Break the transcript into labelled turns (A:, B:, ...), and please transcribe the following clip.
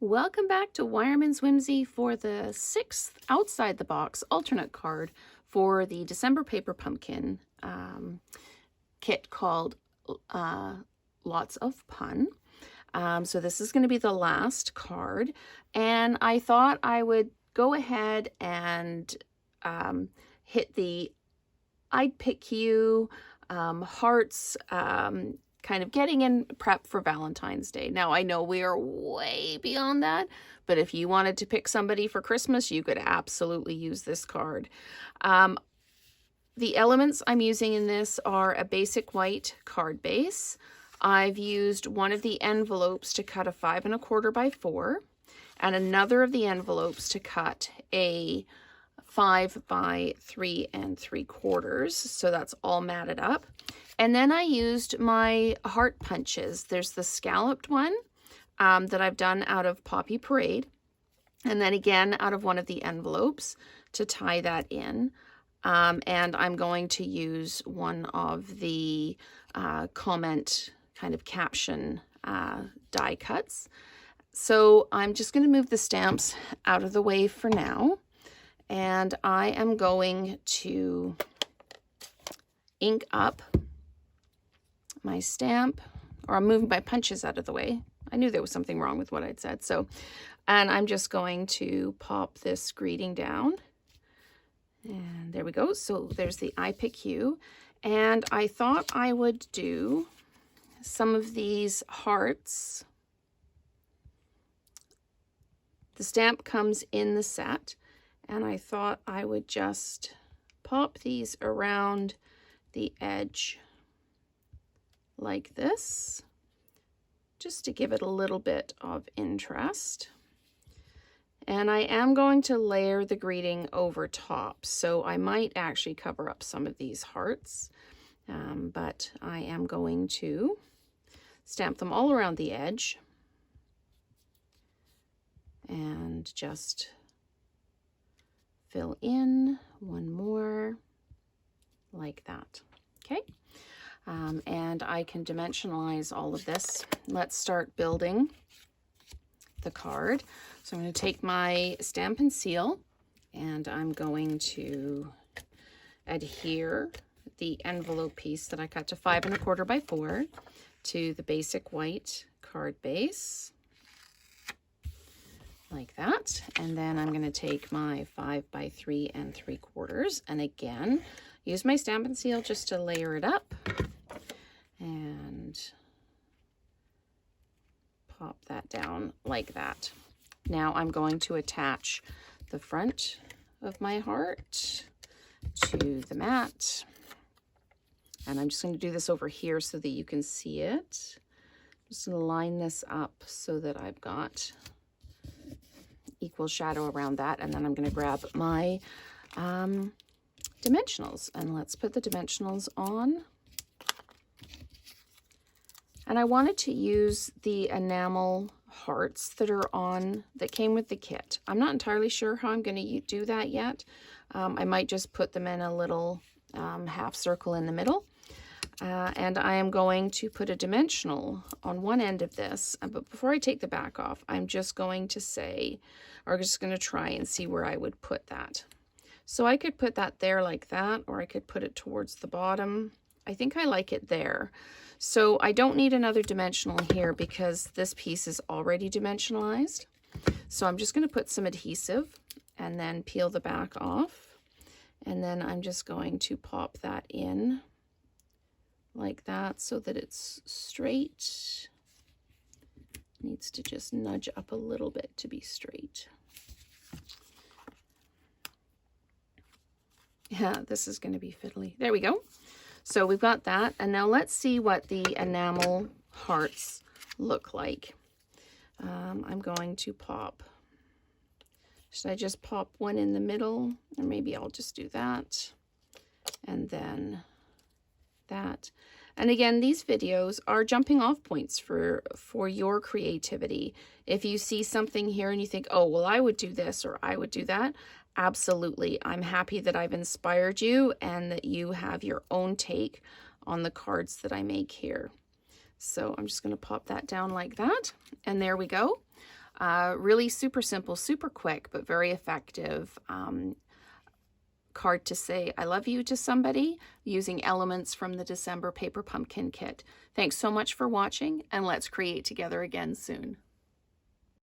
A: Welcome back to Wireman's Whimsy for the 6th outside the box alternate card for the December Paper Pumpkin kit called Lots of Pun. So this is going to be the last card, and I thought I would go ahead and hit the I'd Pick You, hearts, kind of getting in prep for Valentine's Day. Now, I know we are way beyond that, but if you wanted to pick somebody for Christmas, you could absolutely use this card. The elements I'm using in this are a basic white card base. I've used one of the envelopes to cut a 5 1/4 by 4, and another of the envelopes to cut a 5 by 3 3/4. So that's all matted up. And then I used my heart punches. There's the scalloped one that I've done out of Poppy Parade, and then again out of one of the envelopes to tie that in. And I'm going to use one of the comment kind of caption die cuts. So I'm just going to move the stamps out of the way for now, and I am going to ink up my stamp, or I'm moving my punches out of the way. I knew there was something wrong with what I'd said. And I'm just going to pop this greeting down. And there we go. So there's the I Pick You. And I thought I would do some of these hearts. The stamp comes in the set, and I thought I would just pop these around the edge like this, just to give it a little bit of interest. And I am going to layer the greeting over top, so I might actually cover up some of these hearts, but I am going to stamp them all around the edge and just fill in one more like that. Okay. And I can dimensionalize all of this. Let's start building the card. So I'm going to take my Stampin' Seal, and I'm going to adhere the envelope piece that I cut to 5 1/4 by 4 to the basic white card base, like that. And then I'm going to take my 5 by 3 3/4, and again, use my Stampin' Seal just to layer it up and pop that down like that. Now I'm going to attach the front of my heart to the mat, and I'm just going to do this over here so that you can see it. Just going to line this up so that I've got equal shadow around that, and then I'm going to grab my dimensionals, and let's put the dimensionals on. And I wanted to use the enamel hearts that came with the kit. I'm not entirely sure how I'm going to do that yet. I might just put them in a little half circle in the middle. And I am going to put a dimensional on one end of this. But before I take the back off, I'm just going to say, or just going to try and see where I would put that. So I could put that there like that, or I could put it towards the bottom. I think I like it there. So I don't need another dimensional here because this piece is already dimensionalized. So I'm just going to put some adhesive and then peel the back off. And then I'm just going to pop that in like that so that it's straight. Needs to just nudge up a little bit to be straight. Yeah, this is going to be fiddly. There we go. So we've got that, and now let's see what the enamel hearts look like. I'm going to pop. Should I just pop one in the middle? Or maybe I'll just do that, and then that. And again, these videos are jumping off points for your creativity. If you see something here and you think, oh, well, I would do this or I would do that, absolutely. I'm happy that I've inspired you and that you have your own take on the cards that I make here. So I'm just going to pop that down like that. And there we go. Really super simple, super quick, but very effective card to say I love you to somebody using elements from the December Paper Pumpkin Kit. Thanks so much for watching, and let's create together again soon.